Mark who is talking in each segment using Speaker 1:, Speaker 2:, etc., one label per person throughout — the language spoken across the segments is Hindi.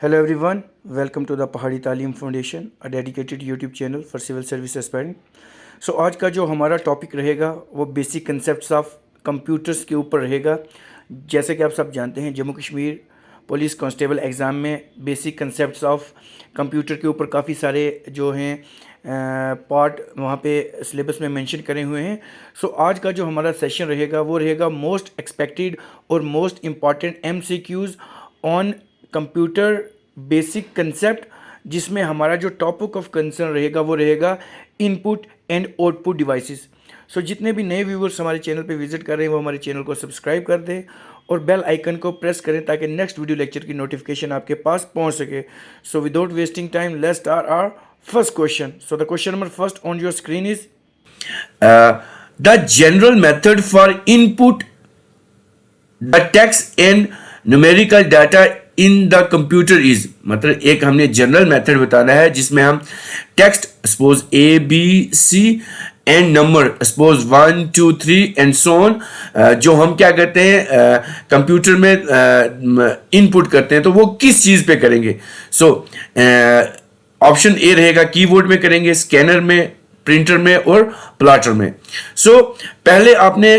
Speaker 1: Hello everyone, welcome to the पहाड़ी तालीम foundation, a dedicated YouTube channel for civil service aspiring. So आज का जो हमारा टॉपिक रहेगा वो बेसिक कंसेप्ट्स ऑफ कंप्यूटर्स के ऊपर रहेगा। जैसे कि आप सब जानते हैं, Jammu Kashmir police constable exam में बेसिक कंसेप्ट्स ऑफ कंप्यूटर के ऊपर काफ़ी सारे जो हैं पार्ट वहाँ पे सिलेबस में मेंशन करे हुए हैं। सो आज का जो हमारा सेशन रहेगा वो रहेगा मोस्ट एक्सपेक्टेड और most important MCQs on computer basic concept, जिसमें हमारा जो टॉपिक ऑफ कंसर्न रहेगा वो रहेगा इनपुट एंड आउटपुट डिवाइसेस। सो जितने भी नए व्यूवर्स हमारे चैनल पे विजिट कर रहे हैं वो हमारे चैनल को सब्सक्राइब कर दें और बेल आइकन को प्रेस करें ताकि नेक्स्ट वीडियो लेक्चर की नोटिफिकेशन आपके पास पहुंच सके। So without wasting time let's start our first question. So the question number first on your screen is
Speaker 2: the general method for input the text and numerical data in the computer is, मतलब एक हमने जनरल मेथड बताना है जिसमें हम text suppose ABC and number suppose 1 2 3 and so on जो हम क्या करते हैं कंप्यूटर में इनपुट करते हैं तो वो किस चीज पे करेंगे। सो ऑप्शन ए रहेगा कीबोर्ड में करेंगे, स्कैनर में, प्रिंटर में और प्लॉटर में। सो पहले आपने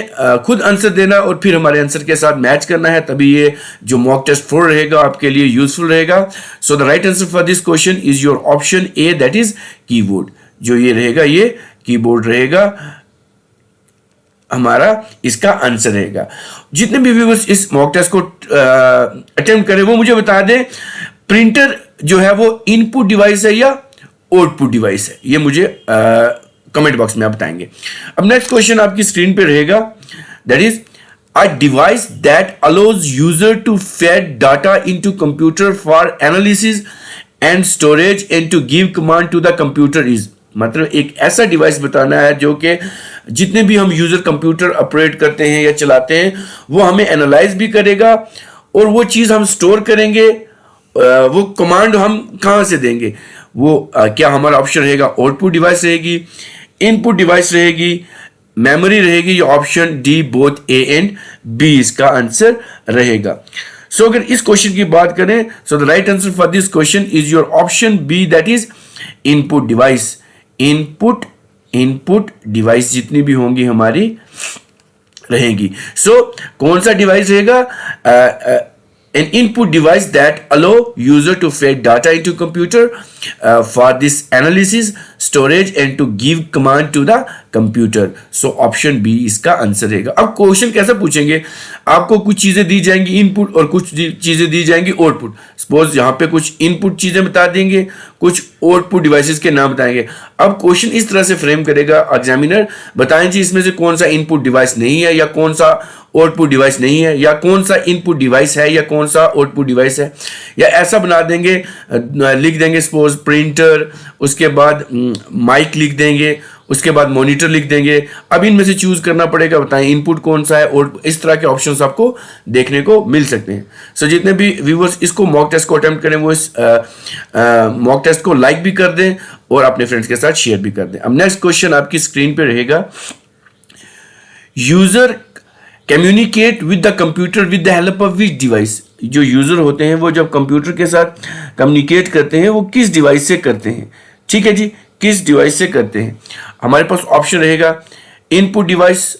Speaker 2: खुद आंसर देना और फिर हमारे आंसर के साथ मैच करना है, तभी ये जो मॉक टेस्ट 4 रहेगा आपके लिए यूजफुल रहेगा। सो the right answer for this question is your option A, that is keyboard. जो ये रहेगा ये कीबोर्ड रहेगा, हमारा इसका आंसर रहेगा। जितने भी व्यूअर्स इस मॉक टेस्ट को अटेम्प्ट करें वो मुझे बता दें प्रिंटर जो है वो इनपुट डिवाइस है या आउटपुट डिवाइस है, ये मुझे कमेंट बॉक्स में आप बताएंगे। अब नेक्स्ट क्वेश्चन आपकी स्क्रीन पे रहेगा, that is a device that allows user to feed data into computer for analysis and storage and to give command to the computer is, मतलब एक ऐसा डिवाइस बताना है जो कि जितने भी हम यूजर कंप्यूटर ऑपरेट करते हैं या चलाते हैं वो हमें एनालाइज भी करेगा और वो चीज हम स्टोर करेंगे, वो कमांड हम कहां से देंगे, वो क्या हमारा ऑप्शन रहेगा आउटपुट डिवाइस रहेगी, इनपुट डिवाइस रहेगी, मेमोरी रहेगी, या option D both A and B इसका आंसर रहेगा। सो अगर इस क्वेश्चन की बात करें so the right answer for this question is your option B, that is input device. Input device जितनी भी होंगी हमारी रहेगी। सो कौन सा डिवाइस रहेगा? An input device that allow user to feed data into computer for this analysis, storage and to give command to the computer. So option B इसका आंसर रहेगा। अब क्वेश्चन कैसे पूछेंगे, आपको कुछ चीजें दी जाएंगी इनपुट और कुछ चीजें दी जाएंगी आउटपुट। सपोज यहाँ पे कुछ इनपुट चीजें बता देंगे, कुछ आउटपुट डिवाइसेस के नाम बताएंगे। अब क्वेश्चन इस तरह से फ्रेम करेगा एग्जामिनर, बताएं जी इसमें से कौन सा इनपुट डिवाइस नहीं है या कौन सा आउटपुट डिवाइस नहीं है, या कौन सा इनपुट डिवाइस है या कौन सा आउटपुट डिवाइस है, या ऐसा बना देंगे, लिख देंगे सपोज प्रिंटर, उसके बाद माइक लिख देंगे, उसके बाद मॉनिटर लिख देंगे। अब इनमें से चूज करना पड़ेगा, बताएं इनपुट कौन सा है, और इस तरह के ऑप्शंस आपको देखने को मिल सकते हैं। सो जितने भी व्यूअर्स इसको मॉक टेस्ट को अटेम्प्ट करें वो इस मॉक टेस्ट को लाइक भी कर दें और अपने फ्रेंड्स के साथ शेयर भी कर दें। अब नेक्स्ट क्वेश्चन आपकी स्क्रीन पे रहेगा, user communicate with the computer with the help of which device. जो यूजर होते हैं वो जब कंप्यूटर के साथ कम्युनिकेट करते हैं वो किस डिवाइस से करते हैं, ठीक है जी, किस डिवाइस से करते हैं। हमारे पास ऑप्शन रहेगा input device,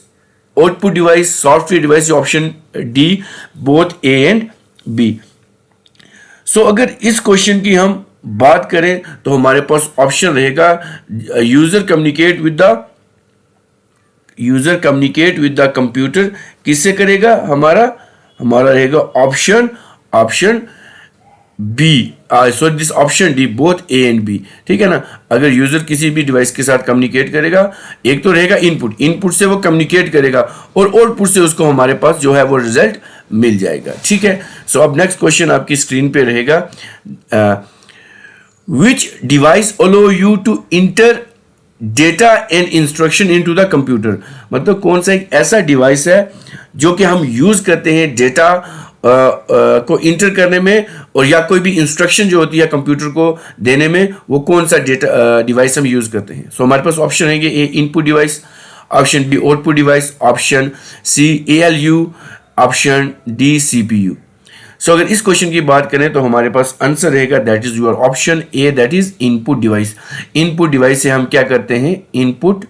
Speaker 2: output device, software device, option D both A and B. So अगर इस क्वेश्चन की हम बात करें तो हमारे पास ऑप्शन रहेगा user communicate with the computer किससे करेगा, हमारा रहेगा option B, sorry this option D both A and B, ठीक है ना। अगर यूजर किसी भी डिवाइस के साथ कम्युनिकेट करेगा, एक तो रहेगा इनपुट से वो कम्युनिकेट करेगा और आउटपुट से उसको हमारे पास जो है वो रिजल्ट मिल जाएगा, ठीक है। सो अब नेक्स्ट क्वेश्चन आपकी स्क्रीन पे रहेगा, which device allow you to enter data and instruction into the computer, मतलब कौन सा एक ऐसा डिवाइस है जो कि हम यूज करते हैं डेटा को इंटर करने में और या कोई भी इंस्ट्रक्शन जो होती है कंप्यूटर को देने में, वो कौन सा डेटा डिवाइस हम यूज करते हैं। सो हमारे पास ऑप्शन रहेंगे A input device, option B output device, option C ALU, option D CPU। So अगर इस क्वेश्चन की बात करें तो हमारे पास आंसर रहेगा that is your option A, that is input device. Input device से हम क्या करते हैं, input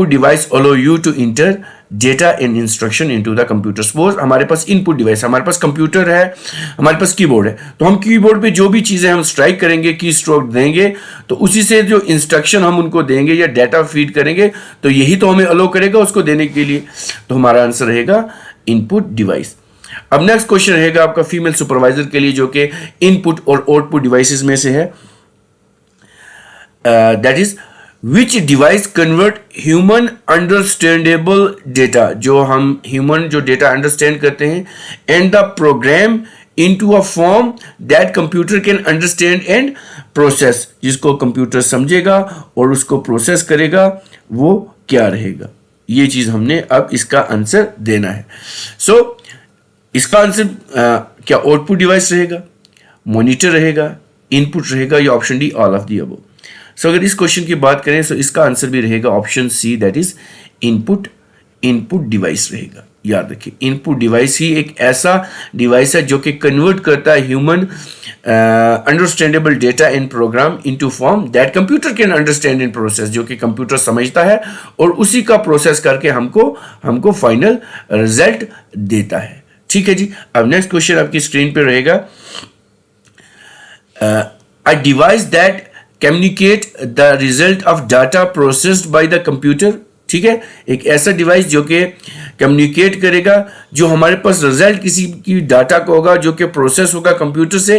Speaker 2: device allow you to enter data and instruction into the computer. Suppose हमारे पास इनपुट डिवाइस, हमारे पास कंप्यूटर है, हमारे पास कीबोर्ड है, तो हम कीबोर्ड पे जो भी चीजें हम स्ट्राइक करेंगे, की स्ट्रोक देंगे, तो उसी से जो इंस्ट्रक्शन हम उनको देंगे या डेटा फीड करेंगे, तो यही तो हमें अलो करेगा उसको देने के लिए। तो हमारा आंसर रहेगा इनपुट डिवाइस। अब नेक्स्ट क्वेश्चन रहेगा आपका फीमेल सुपरवाइजर के लिए, जो कि इनपुट और आउटपुट डिवाइसेस में से है। That is which device convert human understandable data, जो हम ह्यूमन जो डेटा अंडरस्टैंड करते हैं, and the programme into a form that computer can understand and process, जिसको कंप्यूटर समझेगा और उसको प्रोसेस करेगा, वो क्या रहेगा। ये चीज हमने अब इसका आंसर देना है। सो इसका आंसर क्या आउटपुट डिवाइस रहेगा, मॉनिटर रहेगा, इनपुट रहेगा, या option D all of the above. So अगर इस क्वेश्चन की बात करें तो इसका आंसर भी रहेगा option C, that is input device रहेगा। याद रखिए, इनपुट डिवाइस ही एक ऐसा डिवाइस है जो कि कन्वर्ट करता है human understandable data and programme into form that computer can understand and process, जो कि कंप्यूटर समझता है और उसी का प्रोसेस करके हमको फाइनल रिजल्ट देता है। ठीक है जी। अब नेक्स्ट क्वेश्चन आपकी स्क्रीन पे रहेगा, अ device that communicate the result of data processed bye the computer. ठीक है, एक ऐसा डिवाइस जो कि कम्युनिकेट करेगा, जो हमारे पास रिजल्ट किसी की डाटा का होगा जो कि प्रोसेस होगा कंप्यूटर से,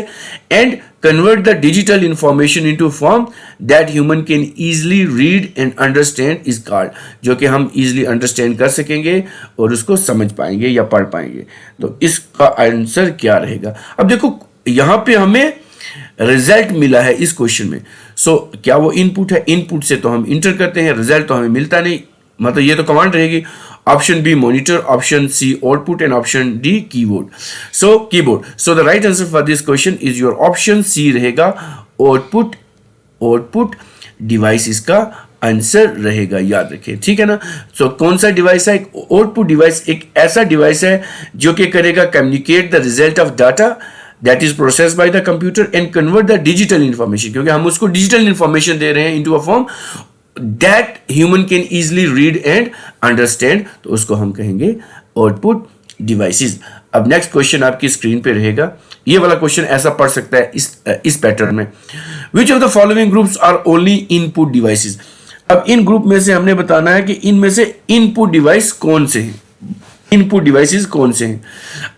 Speaker 2: and convert the digital information into form that human can easily read and understand is called, जो कि हम इजीली अंडरस्टैंड कर सकेंगे और उसको समझ पाएंगे या पढ़ पाएंगे। तो इसका आंसर क्या रहेगा। अब देखो यहां पे हमें रिजल्ट मिला है इस क्वेश्चन में। सो क्या वो इनपुट है, इनपुट से तो हम इंटर करते हैं, रिजल्ट तो हमें मिलता नहीं, मतलब ये तो कमांड रहेगी। Option B monitor, option C output and option D keyboard. So keyboard, so the right answer for this question is your option C रहेगा आउटपुट डिवाइस इसका आंसर रहेगा। याद रखिए, ठीक है ना। सो कौन सा डिवाइस है, एक आउटपुट डिवाइस एक ऐसा डिवाइस है जो कि करेगा communicate the result of data that is processed by the computer and convert the digital information, क्योंकि हम उसको डिजिटल इंफॉर्मेशन दे रहे हैं into a form that human can easily read and understand, तो उसको हम कहेंगे आउटपुट डिवाइसेस। अब नेक्स्ट क्वेश्चन आपकी स्क्रीन पे रहेगा, ये वाला क्वेश्चन ऐसा पढ़ सकता है इस पैटर्न में, which of the following groups are only input devices। अब इन ग्रुप में से हमने बताना है कि इनमें से इनपुट डिवाइस कौन से हैं, इनपुट डिवाइसेस कौन से हैं।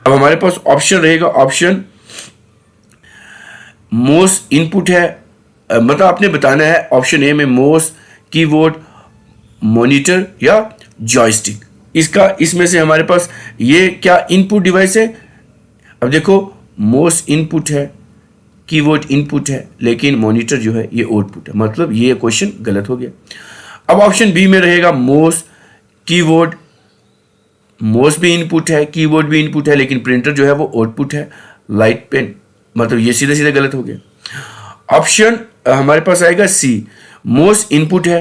Speaker 2: अब हमारे पास ऑप्शन रहेगा, ऑप्शन मोस इनपुट है, मतलब आपने बताना है ऑप्शन ए में मोस, कीबोर्ड, मॉनिटर या जॉयस्टिक। इसमें से हमारे पास ये क्या इनपुट डिवाइस है। अब देखो मोस इनपुट है, कीबोर्ड इनपुट है, लेकिन मॉनिटर जो है ये आउटपुट है, मतलब ये क्वेश्चन गलत हो गया। अब ऑप्शन बी में रहेगा मोस, कीबोर्ड, मोस भी इनपुट है, कीबोर्ड भी इनपुट है, लेकिन प्रिंटर जो है वो आउटपुट है, लाइट पेन, मतलब ये सीधे सीधे गलत हो गया। ऑप्शन हमारे पास आएगा सी, मोस इनपुट है,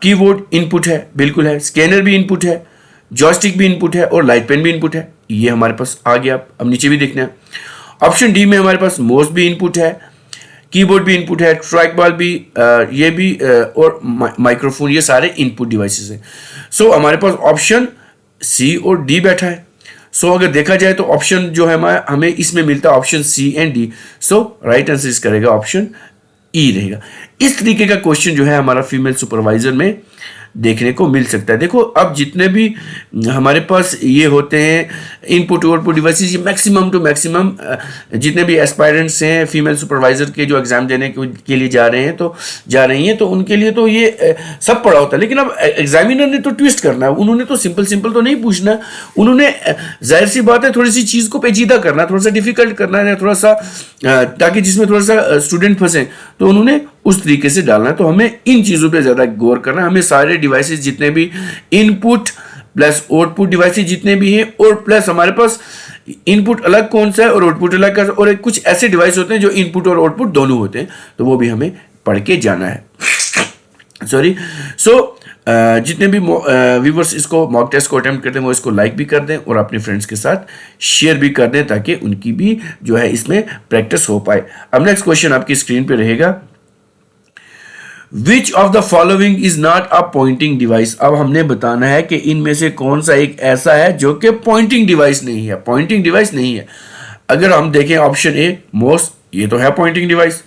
Speaker 2: कीबोर्ड इनपुट है, बिल्कुल है, स्कैनर भी इनपुट है, जॉयस्टिक भी इनपुट है और लाइट पेन भी इनपुट है, ये हमारे पास आ गया। अब नीचे भी देखना है, ऑप्शन डी में हमारे पास मोस भी इनपुट है, कीबोर्ड भी इनपुट है, ट्रैक बॉल भी ये भी और माइक्रोफोन, ये सारे इनपुट डिवाइसेस हैं। सो हमारे पास ऑप्शन सी और डी बैठा है। सो अगर देखा जाए तो ऑप्शन जो है हमें इसमें मिलता है option C and D. So right answer इसका रहेगा ऑप्शन ई रहेगा। इस तरीके का क्वेश्चन जो है हमारा फीमेल सुपरवाइजर में देखने को मिल सकता है। देखो अब जितने भी हमारे पास ये होते हैं इनपुट आउटपुट डिवाइसेस, ये मैक्सिमम टू मैक्सिमम जितने भी एस्पायरेंट्स हैं फीमेल सुपरवाइजर के जो एग्जाम देने के लिए जा रहे हैं तो जा रही हैं, तो उनके लिए तो ये सब पढ़ा होता है। लेकिन अब एग्जामिनर ने तो ट्विस्ट करना है, उन्होंने तो सिंपल तो नहीं पूछना, उन्होंने जाहिर सी बात है थोड़ी सी चीज़ को पेचीदा करना, थोड़ा सा डिफिकल्ट करना है, थोड़ा सा ताकि जिसमें थोड़ा सा स्टूडेंट फंसे, तो उन्होंने उस तरीके से डालना है। तो हमें इन चीज़ों पे ज़्यादा गौर करना है। हमें सारे डिवाइसेस जितने भी इनपुट प्लस आउटपुट डिवाइसेस जितने भी हैं, और प्लस हमारे पास इनपुट अलग कौन सा है और आउटपुट अलग, और कुछ ऐसे डिवाइस होते हैं जो इनपुट और आउटपुट दोनों होते हैं, तो वो भी हमें पढ़ के जाना है। सॉरी। सो जितने भी व्यूवर्स इसको मॉक टेस्ट को अटेम्प्ट करते हैं वो इसको लाइक भी कर दें और अपने फ्रेंड्स के साथ शेयर भी कर दें ताकि उनकी भी जो है इसमें प्रैक्टिस हो पाए। अब नेक्स्ट क्वेश्चन आपकी स्क्रीन पे रहेगा, which of the following is not a pointing device. अब हमने बताना है कि इनमें से कौन सा एक ऐसा है जो कि पॉइंटिंग डिवाइस नहीं है, पॉइंटिंग डिवाइस नहीं है। अगर हम देखें ऑप्शन ए माउस, ये तो है pointing device.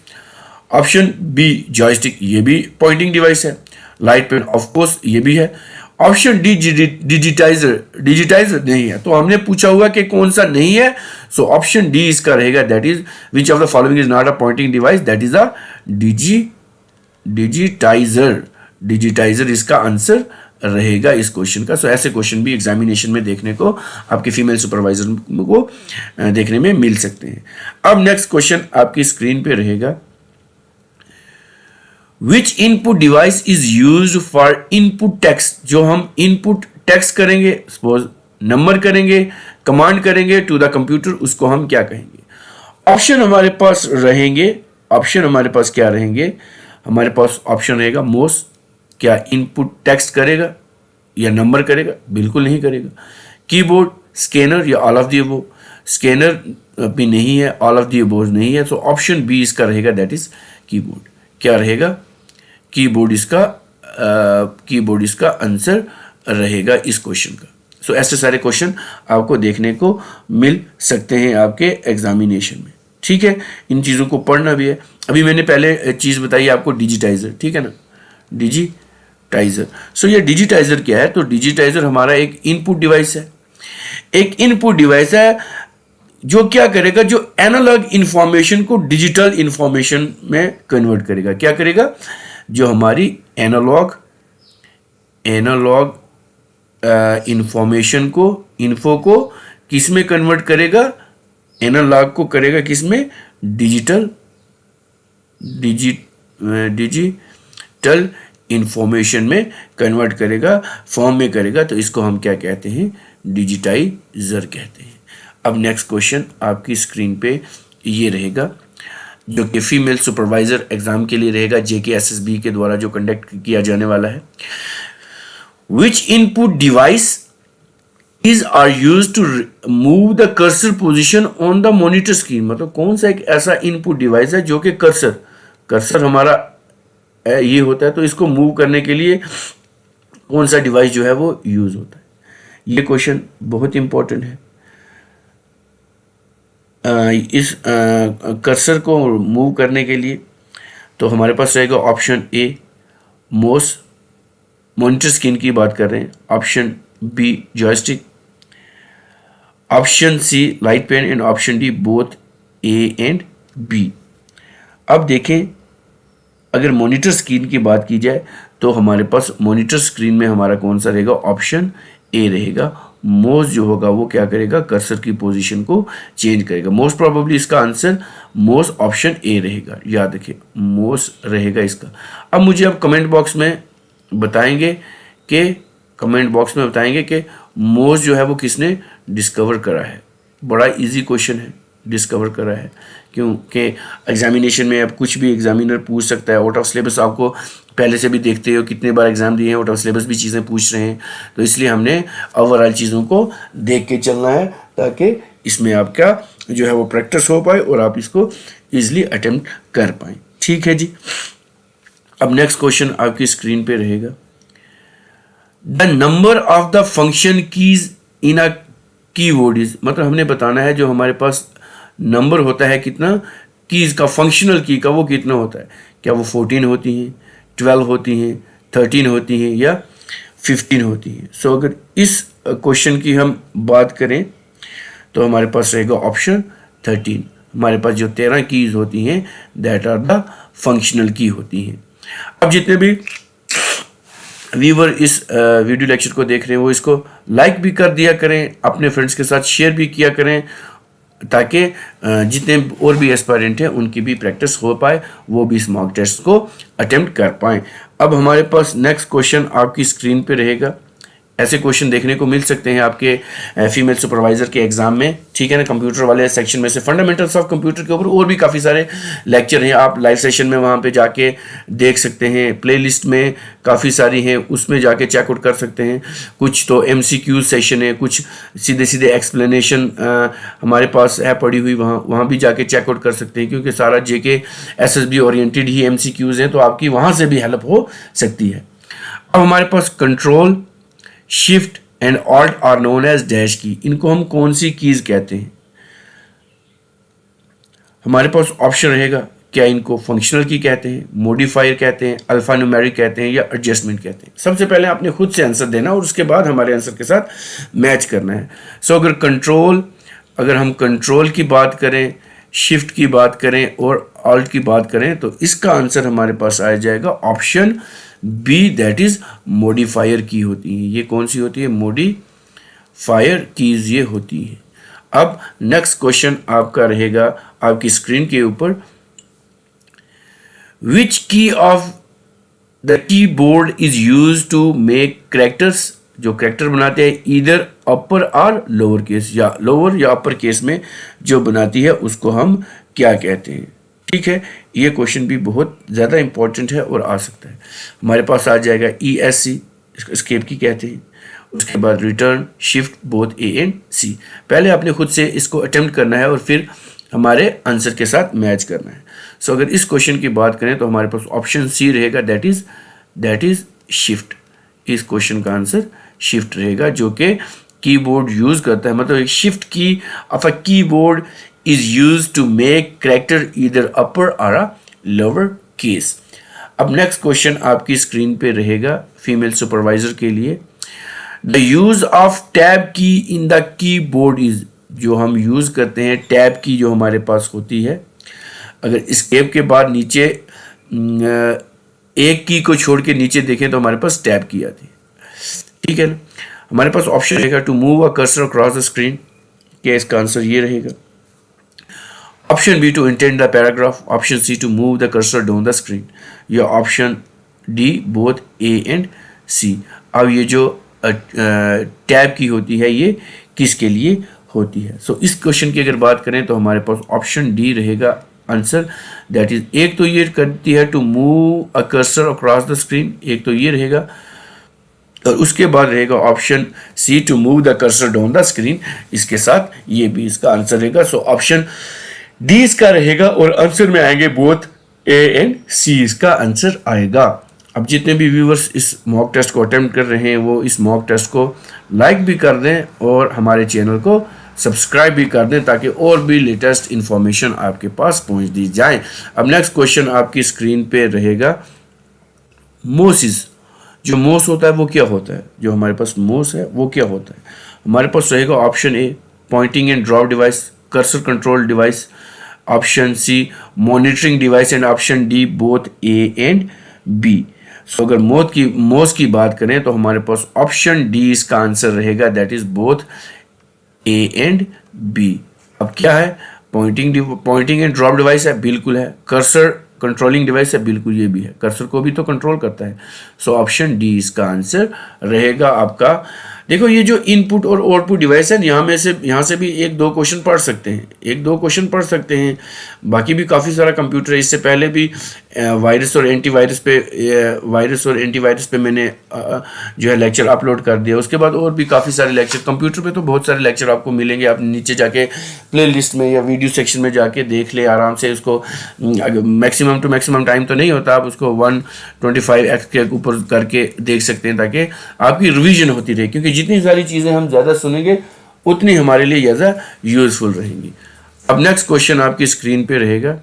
Speaker 2: Option B joystick, ये भी पॉइंटिंग डिवाइस है। लाइट पेन ऑफ कोर्स ये भी है। ऑप्शन डी डिजिटाइजर, डिजिटाइजर नहीं है। तो हमने पूछा हुआ कि कौन सा नहीं है, सो ऑप्शन डी इसका रहेगा, that is which of the following is not a pointing device, that is a digitiser. Digitiser इसका आंसर रहेगा इस क्वेश्चन का। सो ऐसे क्वेश्चन भी एग्जामिनेशन में देखने को आपके फीमेल सुपरवाइजर को देखने में मिल सकते हैं। अब नेक्स्ट क्वेश्चन आपकी स्क्रीन पे रहेगा, Which input device is used for input text। जो हम input text करेंगे, सपोज नंबर करेंगे, कमांड करेंगे टू द कंप्यूटर, उसको हम क्या कहेंगे। ऑप्शन हमारे पास रहेंगे, ऑप्शन हमारे पास क्या रहेंगे, हमारे पास ऑप्शन रहेगा मोस, क्या इनपुट टेक्स्ट करेगा या नंबर करेगा, बिल्कुल नहीं करेगा। कीबोर्ड, स्कैनर या all of the above, scanner भी नहीं है, ऑल ऑफ द अबव नहीं है। तो ऑप्शन बी इसका रहेगा, दैट इज कीबोर्ड। क्या रहेगा, कीबोर्ड इसका आंसर रहेगा इस क्वेश्चन का। सो ऐसे सारे क्वेश्चन आपको देखने को मिल सकते हैं आपके एग्जामिनेशन में, ठीक है। इन चीज़ों को पढ़ना भी है। अभी मैंने पहले चीज़ बताई आपको डिजिटाइजर, ठीक है ना, डिजिटाइजर। सो ये डिजिटाइजर क्या है, तो डिजिटाइजर हमारा एक इनपुट डिवाइस है, एक इनपुट डिवाइस है जो क्या करेगा, जो एनालॉग इंफॉर्मेशन को डिजिटल इंफॉर्मेशन में कन्वर्ट करेगा। क्या करेगा, जो हमारी एनालॉग इंफॉर्मेशन को, इन्फो को किस में कन्वर्ट करेगा, एनालॉग को करेगा किस में, डिजिटल इंफॉर्मेशन में कन्वर्ट करेगा, फॉर्म में करेगा। तो इसको हम क्या कहते हैं, डिजिटाइजर कहते हैं। अब नेक्स्ट क्वेश्चन आपकी स्क्रीन पे ये रहेगा, जो कि फीमेल सुपरवाइजर एग्जाम के लिए रहेगा, JKSSB के द्वारा जो कंडक्ट किया जाने वाला है। Which input device is are use to move the cursor position on the monitor screen. मतलब कौन सा एक ऐसा इनपुट डिवाइस है जो कि कर्सर हमारा ये होता है, तो इसको मूव करने के लिए कौन सा डिवाइस जो है वो यूज होता है। ये क्वेश्चन बहुत इंपॉर्टेंट है। इस कर्सर को मूव करने के लिए तो हमारे पास रहेगा option A mouse, monitor screen की बात कर रहे हैं। Option B joystick, option C light pen and option D both A and B. अब देखें, अगर मॉनिटर स्क्रीन की बात की जाए तो हमारे पास मॉनिटर स्क्रीन में हमारा कौन सा रहेगा, ऑप्शन ए रहेगा। माउस जो होगा वो क्या करेगा, कर्सर की पोजीशन को चेंज करेगा। मोस्ट प्रोबेबली इसका आंसर माउस ऑप्शन ए रहेगा, याद रखिए माउस रहेगा इसका। अब मुझे अब कमेंट बॉक्स में बताएंगे कि माउस जो है वो किसने डिस्कवर करा है। बड़ा इजी क्वेश्चन है, डिस्कवर करा है, क्योंकि एग्जामिनेशन में अब कुछ भी एग्जामिनर पूछ सकता है। आउट ऑफ सिलेबस आपको पहले से भी देखते हो, कितने बार एग्जाम दिए हैं, आउट ऑफ सिलेबस भी चीज़ें पूछ रहे हैं। तो इसलिए हमने ओवरऑल चीज़ों को देख के चलना है ताकि इसमें आपका जो है वो प्रैक्टिस हो पाए और आप इसको ईजिली अटेम्प्ट कर पाएँ, ठीक है जी। अब नेक्स्ट क्वेश्चन आपकी स्क्रीन पे रहेगा, the number of the function keys in a keyboard is. मतलब हमने बताना है जो हमारे पास नंबर होता है कितना, कीज का, फंक्शनल की का वो कितना होता है। क्या वो 14 होती हैं, 12 होती हैं, 13 होती हैं या 15 होती हैं। सो अगर इस क्वेश्चन की हम बात करें तो हमारे पास रहेगा ऑप्शन 13। हमारे पास जो 13 कीज होती हैं दैट आर द फंक्शनल की होती हैं। अब जितने भी व्यूवर इस वीडियो लेक्चर को देख रहे हैं वो इसको लाइक भी कर दिया करें, अपने फ्रेंड्स के साथ शेयर भी किया करें, ताकि जितने और भी एस्पायरेंट हैं उनकी भी प्रैक्टिस हो पाए, वो भी इस मॉक टेस्ट को अटेम्प्ट कर पाएँ। अब हमारे पास नेक्स्ट क्वेश्चन आपकी स्क्रीन पे रहेगा, ऐसे क्वेश्चन देखने को मिल सकते हैं आपके फीमेल सुपरवाइजर के एग्जाम में, ठीक है ना। कंप्यूटर वाले सेक्शन में से फंडामेंटल्स ऑफ कंप्यूटर के ऊपर और भी काफ़ी सारे लेक्चर हैं, आप लाइव सेशन में वहाँ पे जाके देख सकते हैं। प्लेलिस्ट में काफ़ी सारी हैं, उसमें जाके चेकआउट कर सकते हैं। कुछ तो MCQ सेशन है, कुछ सीधे सीधे एक्सप्लेनेशन हमारे पास है पड़ी हुई, वहाँ भी जाके चेकआउट कर सकते हैं, क्योंकि सारा JK SSB ओरिएंटेड ही MCQs हैं, तो आपकी वहाँ से भी हेल्प हो सकती है। अब हमारे पास control, shift and alt are known as dash key. इनको हम कौन सी कीज कहते हैं? हमारे पास ऑप्शन रहेगा, क्या इनको फंक्शनल की कहते हैं, मॉडिफायर कहते हैं, अल्फा न्यूमेरिक कहते हैं, या एडजस्टमेंट कहते हैं। सबसे पहले आपने खुद से आंसर देना और उसके बाद हमारे आंसर के साथ मैच करना है। सो अगर हम कंट्रोल की बात करें, शिफ्ट की बात करें और ऑल्ट की बात करें, तो इसका आंसर हमारे पास आ जाएगा option B, that is modifier key होती है। ये कौन सी होती है? मॉडिफायर कीज ये होती है। अब नेक्स्ट क्वेश्चन आपका रहेगा आपकी स्क्रीन के ऊपर, which key of the keyboard is used to make characters. जो कैरेक्टर बनाते हैं ईदर अपर और लोअर केस, या लोअर या अपर केस में जो बनाती है उसको हम क्या कहते हैं? ठीक है, ये क्वेश्चन भी बहुत ज़्यादा इंपॉर्टेंट है और आ सकता है। हमारे पास आ जाएगा ESC, एस्केप की कहते हैं। उसके बाद return, shift, both A and C। पहले आपने खुद से इसको अटेम्प्ट करना है और फिर हमारे आंसर के साथ मैच करना है। सो अगर इस क्वेश्चन की बात करें तो हमारे पास ऑप्शन C रहेगा, दैट इज शिफ्ट। इस क्वेश्चन का आंसर शिफ्ट रहेगा, जो कि कीबोर्ड यूज करता है। मतलब एक शिफ्ट की of a keyboard is used to make character either upper or a lower case। अब नेक्स्ट क्वेश्चन आपकी स्क्रीन पे रहेगा फीमेल सुपरवाइजर के लिए, द यूज ऑफ टैब की इन द कीबोर्ड इज। जो हम यूज करते हैं टैब की जो हमारे पास होती है, अगर एस्केप के बाद नीचे एक की को छोड़ के नीचे देखें तो हमारे पास टैब की आती है, ठीक है ना। हमारे पास ऑप्शन रहेगा to move a cursor across the screen, क्या इसका आंसर ये रहेगा। Option B to intend the paragraph, option C to move the cursor down the screen, या option D both A and C। अब ये जो टैब की होती है ये किसके लिए होती है? सो इस क्वेश्चन की अगर बात करें तो हमारे पास ऑप्शन डी रहेगा आंसर, दैट इज, एक तो ये करती है to move a cursor across the screen, एक तो ये रहेगा, और उसके बाद रहेगा option C to move the cursor down the screen. इसके साथ ये भी इसका आंसर रहेगा। सो ऑप्शन डी इसका रहेगा और आंसर में आएंगे बोथ A एंड C, इसका आंसर आएगा। अब जितने भी व्यूअर्स इस मॉक टेस्ट को अटेम्प्ट कर रहे हैं वो इस मॉक टेस्ट को लाइक भी कर दें और हमारे चैनल को सब्सक्राइब भी कर दें, ताकि और भी लेटेस्ट इंफॉर्मेशन आपके पास पहुंच दी जाए। अब नेक्स्ट क्वेश्चन आपकी स्क्रीन पे रहेगा, मोसिस। जो मोस होता है वो क्या होता है? जो हमारे पास मोस है वो क्या होता है? हमारे पास रहेगा option A pointing and drop device, cursor control device, option C monitoring device, and option D both A and B। सो अगर मोस की बात करें तो हमारे पास ऑप्शन डी इसका आंसर रहेगा, that is both A and B। अब क्या है? पॉइंटिंग एंड ड्रॉप डिवाइस है, बिल्कुल है। कर्सर कंट्रोलिंग डिवाइस है, बिल्कुल ये भी है, कर्सर को भी तो कंट्रोल करता है। सो ऑप्शन डी इसका आंसर रहेगा आपका। देखो ये जो इनपुट और आउटपुट डिवाइस है, यहाँ से भी एक दो क्वेश्चन पढ़ सकते हैं, बाकी भी काफ़ी सारा कंप्यूटर है। इससे पहले भी वायरस और एंटीवायरस पे मैंने जो है लेक्चर अपलोड कर दिया। उसके बाद और भी काफ़ी सारे लेक्चर कंप्यूटर पे तो बहुत सारे लेक्चर आपको मिलेंगे। आप नीचे जाके प्ले लिस्ट में या वीडियो सेक्शन में जाके देख ले आराम से। उसको मैक्सिमम टू मैक्सिमम टाइम तो नहीं होता, आप उसको 125x के ऊपर करके देख सकते हैं, ताकि आपकी रिवीजन होती रहे, क्योंकि जितनी सारी चीज़ें हम ज़्यादा सुनेंगे उतनी हमारे लिए ज़्यादा यूजफुल रहेंगी। अब नेक्स्ट क्वेश्चन आपकी स्क्रीन पे रहेगा,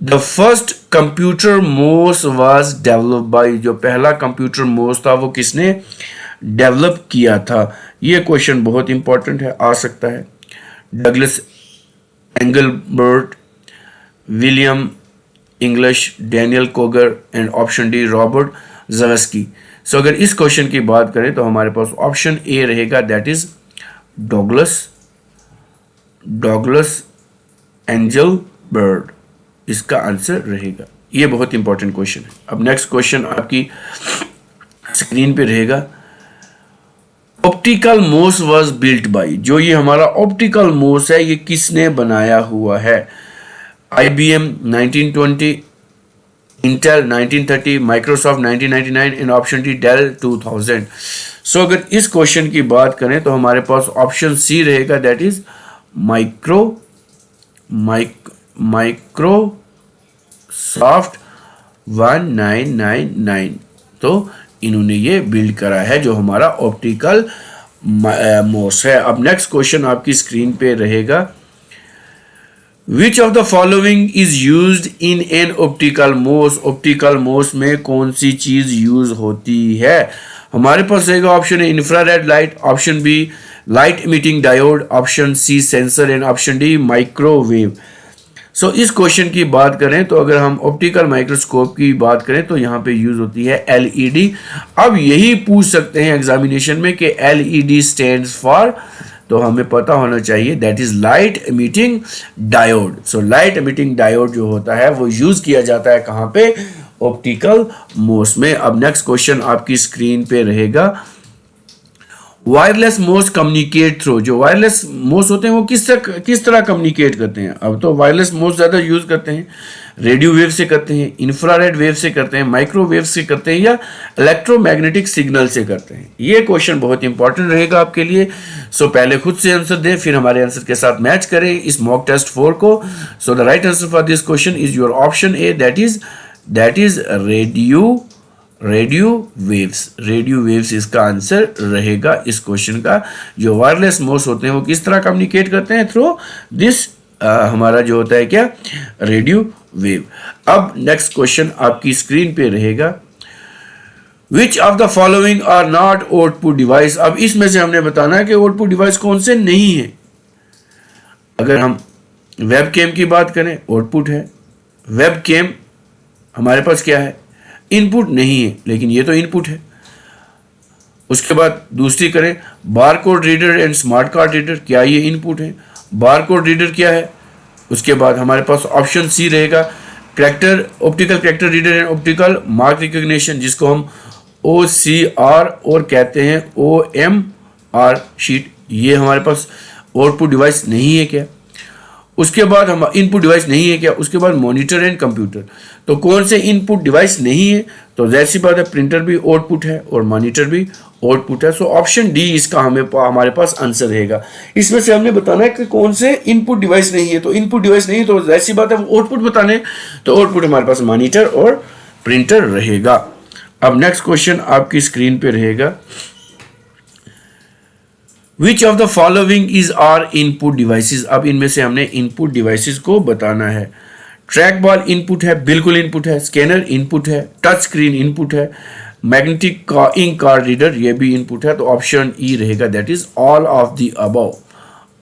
Speaker 2: द फर्स्ट कंप्यूटर मोस वाज डेवलप बाय। जो पहला कंप्यूटर मोस था वो किसने डेवलप किया था? ये क्वेश्चन बहुत इंपॉर्टेंट है, आ सकता है। Douglas Engelbart, William English, Daniel Cogar, and option D Robert Zawacki. So अगर इस क्वेश्चन की बात करें तो हमारे पास ऑप्शन ए रहेगा, दैट इज डॉगलस एंगलबर्ट, इसका आंसर रहेगा। ये बहुत इंपॉर्टेंट क्वेश्चन है। अब नेक्स्ट क्वेश्चन आपकी स्क्रीन पे रहेगा, ऑप्टिकल मोस वॉज बिल्ट बाई, जो ये हमारा ऑप्टिकल मोस है ये किसने बनाया हुआ है? IBM 1920, Intel 1930, Microsoft 1999 and option D Dell 2000। सो अगर इस क्वेश्चन की बात करें तो हमारे पास ऑप्शन सी रहेगा, दैट इज माइक्रोसॉफ्ट 1999। तो इन्होंने ये बिल्ड करा है जो हमारा ऑप्टिकल मोस है। अब नेक्स्ट क्वेश्चन आपकी स्क्रीन पे रहेगा, which of the following is used in an optical मोस? ऑप्टिकल मोस में कौन सी चीज यूज होती है? हमारे पास रहेगा option A infrared light, option B light emitting diode, option C sensor and option D microwave. So इस क्वेश्चन की बात करें तो अगर हम ऑप्टिकल माइक्रोस्कोप की बात करें तो यहाँ पे यूज होती है LED। अब यही पूछ सकते हैं एग्जामिनेशन में कि LED स्टैंड्स फॉर, तो हमें पता होना चाहिए that is light emitting diode. So light emitting diode जो होता है वो यूज किया जाता है कहाँ पे? ऑप्टिकल मोस में। अब नेक्स्ट क्वेश्चन आपकी स्क्रीन पे रहेगा, वायरलेस मोस कम्युनिकेट थ्रू, जो वायरलेस मोस होते हैं वो किस तरह कम्युनिकेट करते हैं? अब तो वायरलेस मोस ज़्यादा यूज़ करते हैं, रेडियो वेव से करते हैं, इंफ्रारेड वेव से करते हैं, माइक्रोवेव से करते हैं, या इलेक्ट्रोमैग्नेटिक सिग्नल से करते हैं। ये क्वेश्चन बहुत इंपॉर्टेंट रहेगा आपके लिए। सो पहले खुद से आंसर दें, फिर हमारे आंसर के साथ मैच करें इस मॉक टेस्ट 4 को। सो the right answer for this question is your option A, that is radio waves इसका आंसर रहेगा इस क्वेश्चन का। जो वायरलेस मोस होते हैं वो किस तरह कम्युनिकेट करते हैं? थ्रू दिस हमारा जो होता है क्या? Radio wave. अब नेक्स्ट क्वेश्चन आपकी स्क्रीन पे रहेगा, which of the following are not output device? अब इसमें से हमने बताना है कि आउटपुट डिवाइस कौन से नहीं है। अगर हम वेब कैम की बात करें, आउटपुट है। वेब कैम हमारे पास क्या है? इनपुट नहीं है, लेकिन ये तो इनपुट है। उसके बाद दूसरी करें, barcode reader and smart card reader, क्या ये इनपुट है? बारकोड रीडर क्या है? उसके बाद हमारे पास ऑप्शन सी रहेगा, optical character reader and optical mark recognition, जिसको हम OCR और कहते हैं OMR शीट। ये हमारे पास आउटपुट डिवाइस नहीं है क्या? उसके बाद हम इनपुट डिवाइस नहीं है क्या? उसके बाद मॉनिटर एंड कंप्यूटर। तो कौन से इनपुट डिवाइस नहीं है? तो जैसी बात है, प्रिंटर भी आउटपुट है और मॉनिटर भी आउटपुट है। सो ऑप्शन डी इसका हमारे पास आंसर रहेगा। इसमें से हमने बताना है कि कौन से इनपुट डिवाइस नहीं है। तो इनपुट डिवाइस नहीं है तो जैसी बात है वो आउटपुट बताने, तो आउटपुट हमारे पास मॉनिटर और प्रिंटर रहेगा। अब नेक्स्ट क्वेश्चन आपकी स्क्रीन पे रहेगा, which of the following is are input devices? अब इनमें से हमने इनपुट डिवाइसेस को बताना है। ट्रैक बॉल इनपुट है, बिल्कुल इनपुट है। स्कैनर इनपुट है। टच स्क्रीन इनपुट है। मैग्नेटिक इंक कार्ड रीडर ये भी इनपुट है। तो ऑप्शन ई रहेगा, that is all of the above.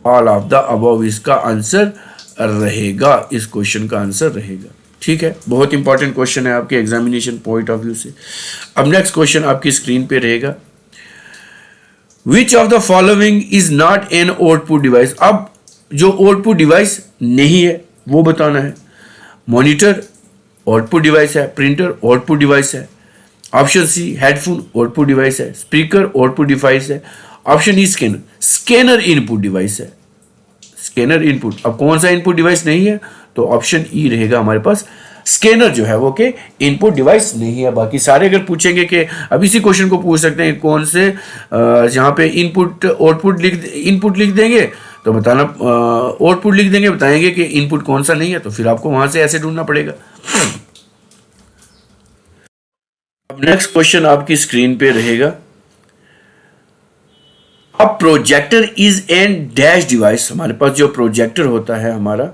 Speaker 2: All of the above इसका आंसर रहेगा, इस क्वेश्चन का आंसर रहेगा। ठीक है, बहुत इंपॉर्टेंट क्वेश्चन है आपके एग्जामिनेशन पॉइंट ऑफ व्यू से। अब नेक्स्ट क्वेश्चन आपकी स्क्रीन पे रहेगा, which of the following is not an output device? अब जो आउटपुट डिवाइस नहीं है वो बताना है। मॉनिटर आउटपुट डिवाइस है, प्रिंटर आउटपुट डिवाइस है। Option C headphone output device है, स्पीकर आउटपुट डिवाइस है। Option E scanner input device है। स्कैनर इनपुट, अब कौन सा इनपुट डिवाइस नहीं है? तो ऑप्शन ई रहेगा हमारे पास, स्कैनर जो है वो के इनपुट डिवाइस नहीं है। बाकी सारे अगर पूछेंगे कि अब इसी क्वेश्चन को पूछ सकते हैं कौन से जहाँ पे इनपुट इनपुट लिख देंगे तो बताना, आउटपुट लिख देंगे बताएंगे कि इनपुट कौन सा नहीं है, तो फिर आपको वहां से ऐसे ढूंढना पड़ेगा। अब नेक्स्ट क्वेश्चन आपकी स्क्रीन पे रहेगा, अब projector is N dash device. हमारे पास जो प्रोजेक्टर होता है हमारा,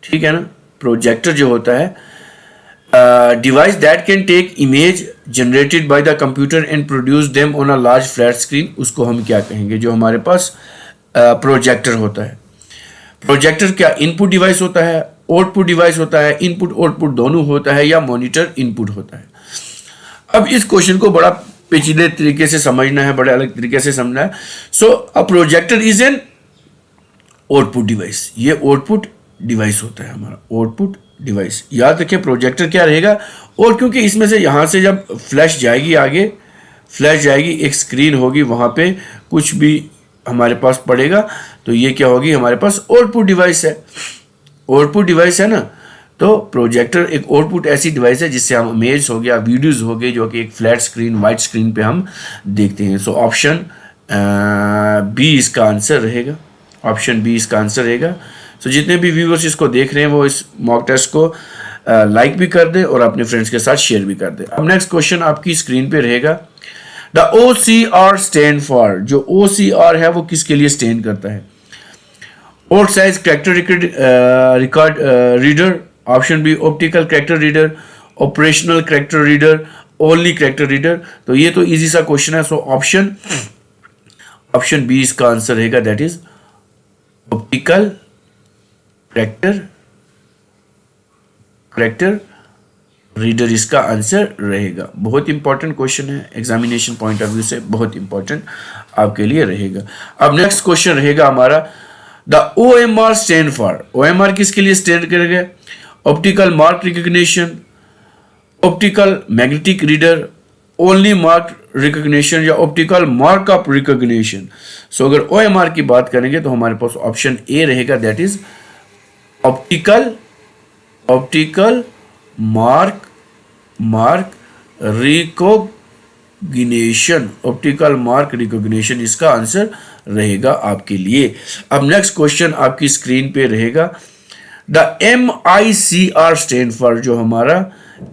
Speaker 2: ठीक है ना, प्रोजेक्टर जो होता है device that can take image generated by the computer and produce them on a large flat screen, उसको हम क्या कहेंगे? जो हमारे पास प्रोजेक्टर होता है। प्रोजेक्टर क्या इनपुट डिवाइस होता है, आउटपुट डिवाइस होता है, इनपुट आउटपुट दोनों होता है, या मॉनिटर इनपुट होता है? अब इस क्वेश्चन को बड़ा पेचीदे तरीके से समझना है, बड़े अलग तरीके से समझना है। So a projector is an output device, ये आउटपुट डिवाइस होता है हमारा, आउटपुट डिवाइस। याद रखिए प्रोजेक्टर क्या रहेगा, और क्योंकि इसमें से यहाँ से जब फ्लैश जाएगी आगे फ्लैश जाएगी, एक स्क्रीन होगी, वहाँ पे कुछ भी हमारे पास पड़ेगा, तो ये क्या होगी, हमारे पास आउटपुट डिवाइस है। आउटपुट डिवाइस है ना, तो प्रोजेक्टर एक आउटपुट ऐसी डिवाइस है जिससे हम इमेज हो गया, वीडियोस हो गए, जो कि एक फ्लैट स्क्रीन, वाइट स्क्रीन पे हम देखते हैं। सो ऑप्शन बी इसका आंसर रहेगा। ऑप्शन बी इसका आंसर रहेगा। सो जितने भी व्यूअर्स इसको देख रहे हैं वो इस मॉक टेस्ट को लाइक भी कर दें और अपने फ्रेंड्स के साथ शेयर भी कर दें। अब नेक्स्ट क्वेश्चन आपकी स्क्रीन पे रहेगा, द OCR स्टैंड फॉर। जो OCR है वो किसके लिए स्टैंड करता है? Old size character record reader, option B optical character reader, operational character reader, only character reader. तो ये तो इजी सा क्वेश्चन है। सो ऑप्शन बी इसका आंसर रहेगा, that is optical character reader इसका आंसर रहेगा। बहुत इंपॉर्टेंट क्वेश्चन है, एग्जामिनेशन पॉइंट ऑफ व्यू से बहुत इंपॉर्टेंट आपके लिए रहेगा। अब नेक्स्ट क्वेश्चन रहेगा हमारा, the OMR stand for. OMR किसके लिए स्टैंड करेगा? Optical mark recognition, optical magnetic reader, only mark recognition या ऑप्टिकल मार्कअप रिकॉग्निशन। सो अगर OMR की बात करेंगे तो हमारे पास ऑप्शन ए रहेगा, that is optical mark recognition. Optical mark recognition इसका आंसर रहेगा आपके लिए। अब नेक्स्ट क्वेश्चन आपकी स्क्रीन पे रहेगा, द MICR स्टैंड फॉर। जो हमारा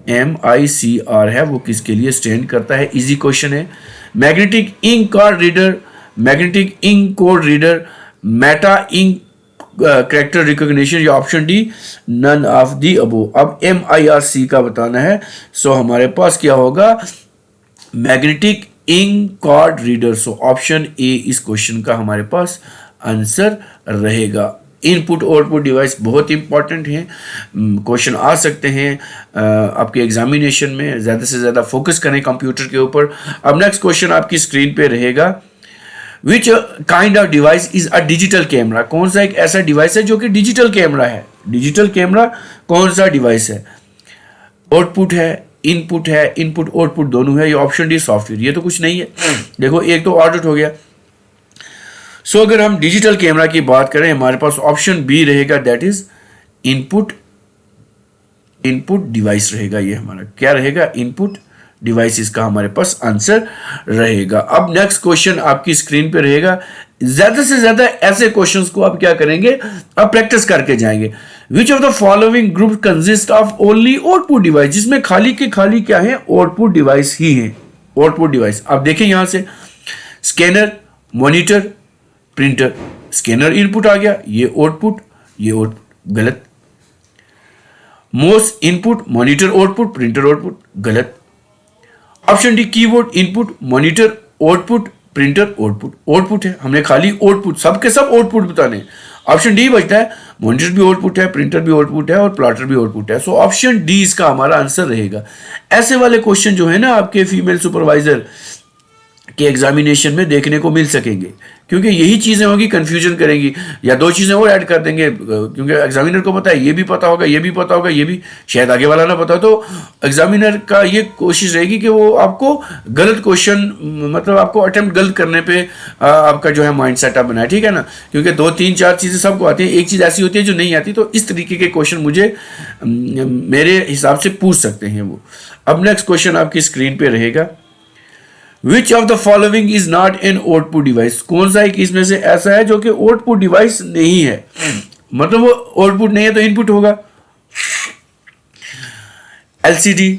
Speaker 2: MICR है वो किसके लिए स्टैंड करता है? इजी क्वेश्चन है। Magnetic ink card reader, magnetic ink code reader, meta ink character recognition या option D none of the above. अब MIRC का बताना है। सो हमारे पास क्या होगा? Magnetic ink card reader. So option A इस क्वेश्चन का हमारे पास आंसर रहेगा। इनपुट आउटपुट डिवाइस बहुत इंपॉर्टेंट है, क्वेश्चन आ सकते हैं आपके एग्जामिनेशन में। ज़्यादा से ज़्यादा फोकस करें कंप्यूटर के ऊपर। अब नेक्स्ट क्वेश्चन आपकी स्क्रीन पे रहेगा, which kind of device is a digital camera. कौन सा एक ऐसा डिवाइस है जो कि डिजिटल कैमरा है? डिजिटल कैमरा कौन सा डिवाइस है? आउटपुट है, इनपुट है, इनपुट आउटपुट दोनों है, ये ऑप्शन डी सॉफ्टवेयर। ये तो कुछ नहीं है, देखो एक तो आउटपुट हो गया। सो अगर हम डिजिटल कैमरा की बात करें हमारे पास ऑप्शन बी रहेगा, दैट इज इनपुट डिवाइस रहेगा। ये हमारा क्या रहेगा? इनपुट डिवाइस इसका हमारे पास आंसर रहेगा। अब नेक्स्ट क्वेश्चन आपकी स्क्रीन पे रहेगा। ज्यादा से ज्यादा ऐसे क्वेश्चंस को आप क्या करेंगे? आप प्रैक्टिस करके जाएंगे। विच of the following group consist of only output device. जिसमें खाली के खाली क्या है? आउटपुट डिवाइस ही है। आउटपुट डिवाइस आप देखें यहां से, scanner, monitor, printer. Scanner input आ गया, ये आउटपुट, ये आउटपुट, गलत। Mouse input, monitor output, printer output, गलत। Option D keyboard input, monitor output, printer output. Output है, हमने खाली आउटपुट, सबके सब आउटपुट बताने। ऑप्शन डी बचता है, मॉनिटर भी आउटपुट है, प्रिंटर भी आउटपुट है और प्लॉटर भी आउटपुट है। सो ऑप्शन डी इसका हमारा आंसर रहेगा। ऐसे वाले क्वेश्चन जो है ना आपके फीमेल सुपरवाइजर के एग्जामिनेशन में देखने को मिल सकेंगे, क्योंकि यही चीज़ें होंगी कंफ्यूजन करेंगी, या दो चीज़ें और ऐड कर देंगे, क्योंकि एग्जामिनर को पता है, ये भी पता होगा, ये भी पता होगा, ये भी शायद आगे वाला ना पता। तो एग्जामिनर का ये कोशिश रहेगी कि वो आपको गलत क्वेश्चन, मतलब आपको अटेम्प्ट गलत करने पे आपका जो है माइंड सेटअप बनाए, ठीक है ना। क्योंकि 2 3 4 चीज़ें सबको आती हैं, एक चीज़ ऐसी होती है जो नहीं आती। तो इस तरीके के क्वेश्चन मुझे मेरे हिसाब से पूछ सकते हैं वो। अब नेक्स्ट क्वेश्चन आपकी स्क्रीन पे रहेगा, which of the following is not an output device. कौन सा एक इसमें से ऐसा है जो कि आउटपुट डिवाइस नहीं है? मतलब वो आउटपुट नहीं है तो इनपुट होगा। LCD,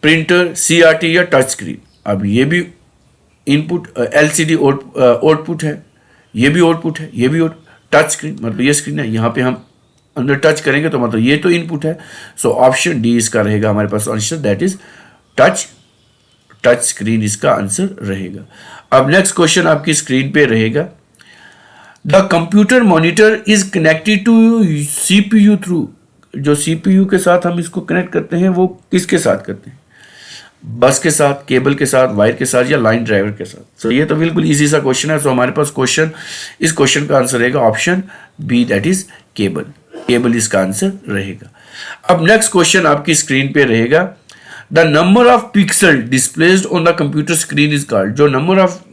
Speaker 2: प्रिंटर, CRT या टच स्क्रीन। अब ये भी इनपुट, LCD आउटपुट है, ये भी आउटपुट है, ये भी टच स्क्रीन, मतलब ये स्क्रीन है, यहाँ पे हम अंदर टच करेंगे तो मतलब ये तो इनपुट है। सो ऑप्शन डी इसका रहेगा हमारे पास answer, that is touch screen इसका आंसर रहेगा। अब नेक्स्ट क्वेश्चन आपकी स्क्रीन पे रहेगा, the computer monitor is connected to CPU through. जो CPU के साथ हम इसको कनेक्ट करते हैं वो किसके साथ करते हैं? बस के साथ, केबल के साथ, वायर के साथ या लाइन ड्राइवर के साथ। सो ये तो बिल्कुल इजी सा क्वेश्चन है। सो हमारे पास इस क्वेश्चन का आंसर रहेगा option B, that is cable इसका आंसर रहेगा। अब नेक्स्ट क्वेश्चन आपकी स्क्रीन पे रहेगा, the number of pixel displaced on the computer screen is called. जो नंबर ऑफ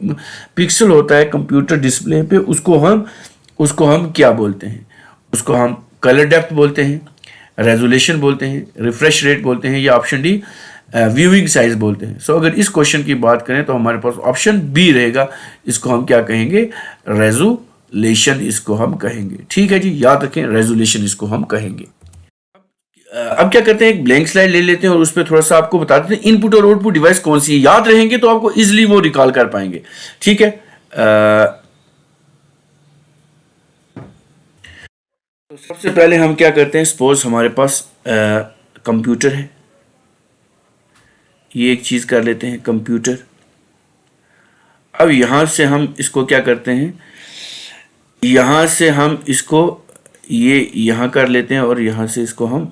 Speaker 2: पिक्सल होता है कंप्यूटर डिस्प्ले पे उसको हम क्या बोलते हैं? उसको हम कलर डेप्थ बोलते हैं, रेजोल्यूशन बोलते हैं, रिफ्रेश रेट बोलते हैं, या ऑप्शन डी व्यूइंग साइज बोलते हैं। सो अगर इस क्वेश्चन की बात करें तो हमारे पास ऑप्शन बी रहेगा, इसको हम क्या कहेंगे? रेजोल्यूशन इसको हम कहेंगे। ठीक है जी, याद रखें, रेजोल्यूशन इसको हम कहेंगे। अब क्या करते हैं, एक ब्लैंक स्लाइड ले लेते हैं और उस पर थोड़ा सा आपको बता देते हैं इनपुट और आउटपुट डिवाइस कौन सी है। याद रहेंगे तो आपको इजिली वो रिकॉल कर पाएंगे। ठीक है, तो सबसे पहले हम क्या करते हैं, सपोज हमारे पास कंप्यूटर है, ये एक चीज कर लेते हैं कंप्यूटर। अब यहां से हम इसको क्या करते हैं, यहां से हम इसको ये यहां कर लेते हैं और यहां से इसको हम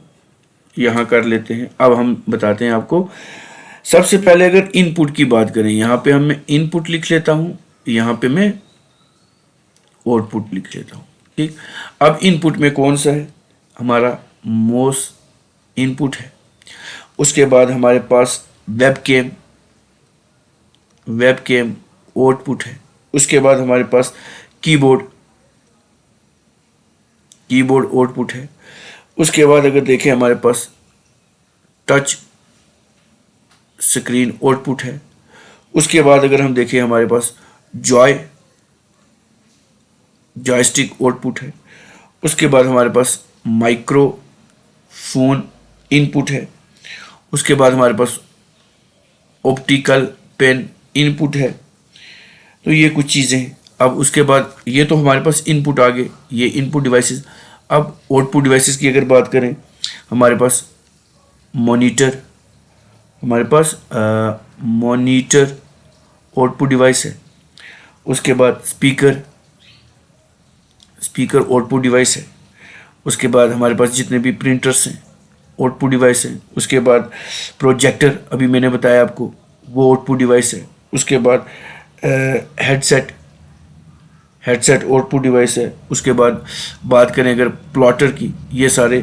Speaker 2: यहां कर लेते हैं। अब हम बताते हैं आपको, सबसे पहले अगर इनपुट की बात करें, यहां पे मैं इनपुट लिख लेता हूं, यहां पे मैं आउटपुट लिख लेता हूं। ठीक, अब इनपुट में कौन सा है? हमारा मोस इनपुट है। उसके बाद हमारे पास वेबकैम आउटपुट है। उसके बाद हमारे पास कीबोर्ड आउटपुट है। उसके बाद अगर देखें हमारे पास टच स्क्रीन आउटपुट है। उसके बाद अगर हम देखें हमारे पास जॉयस्टिक आउटपुट है। उसके बाद हमारे पास माइक्रोफोन इनपुट है। उसके बाद हमारे पास ऑप्टिकल पेन इनपुट है। तो ये कुछ चीज़ें हैं। अब उसके बाद ये तो हमारे पास इनपुट आ गए, ये इनपुट डिवाइसेस। अब आउटपुट डिवाइसेस की अगर बात करें, हमारे पास मॉनिटर आउटपुट डिवाइस है। उसके बाद स्पीकर आउटपुट डिवाइस है। उसके बाद हमारे पास जितने भी प्रिंटर्स हैं आउटपुट डिवाइस है। उसके बाद प्रोजेक्टर, अभी मैंने बताया आपको, वो आउटपुट डिवाइस है। उसके बाद हेडसेट आउटपुट डिवाइस है। उसके बाद बात करें अगर प्लॉटर की, ये सारे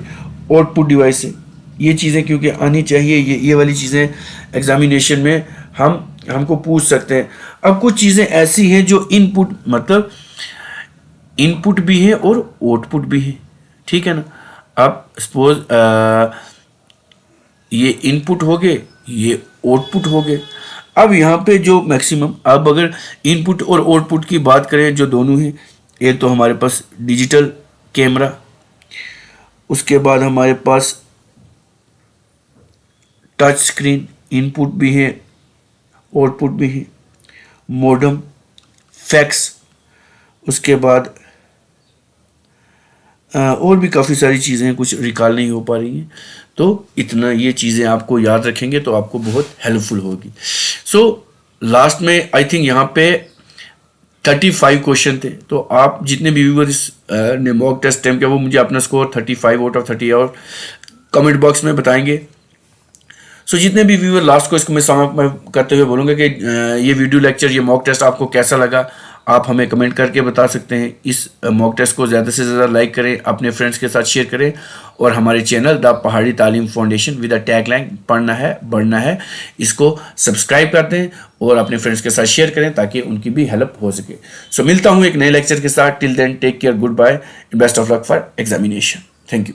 Speaker 2: आउटपुट डिवाइस है। ये चीज़ें क्योंकि आनी चाहिए, ये वाली चीज़ें एग्जामिनेशन में हमको पूछ सकते हैं। अब कुछ चीज़ें ऐसी हैं जो इनपुट, मतलब इनपुट भी है और आउटपुट भी है। ठीक है ना। अब सपोज ये इनपुट हो गए, ये आउटपुट हो गए। अब यहाँ पे जो मैक्सिमम, अब अगर इनपुट और आउटपुट की बात करें जो दोनों हैं, एक तो हमारे पास डिजिटल कैमरा, उसके बाद हमारे पास टच स्क्रीन इनपुट भी है आउटपुट भी है, मॉडेम, फैक्स, उसके बाद और भी काफ़ी सारी चीज़ें हैं, कुछ रिकॉल नहीं हो पा रही हैं। तो इतना ये चीज़ें आपको याद रखेंगे तो आपको बहुत हेल्पफुल होगी। सो लास्ट में आई थिंक यहाँ पे 35 क्वेश्चन थे। तो आप जितने भी व्यूअर्स ने मॉक टेस्ट अटेम्प्ट किया वो मुझे अपना स्कोर 35 आउट ऑफ 30 और कमेंट बॉक्स में बताएंगे। सो जितने भी व्यूअर, लास्ट को इसको मैं समाप्त करते हुए बोलूँगा कि ये वीडियो लेक्चर, ये मॉक टेस्ट आपको कैसा लगा, आप हमें कमेंट करके बता सकते हैं। इस मॉक टेस्ट को ज़्यादा से ज़्यादा लाइक करें, अपने फ्रेंड्स के साथ शेयर करें और हमारे चैनल द पहाड़ी तालीम फाउंडेशन विद द टैगलाइन पढ़ना है बढ़ना है, इसको सब्सक्राइब कर दें और अपने फ्रेंड्स के साथ शेयर करें ताकि उनकी भी हेल्प हो सके। सो मिलता हूँ एक नए लेक्चर के साथ। Till then take care, good bye, best of luck for examination. Thank you.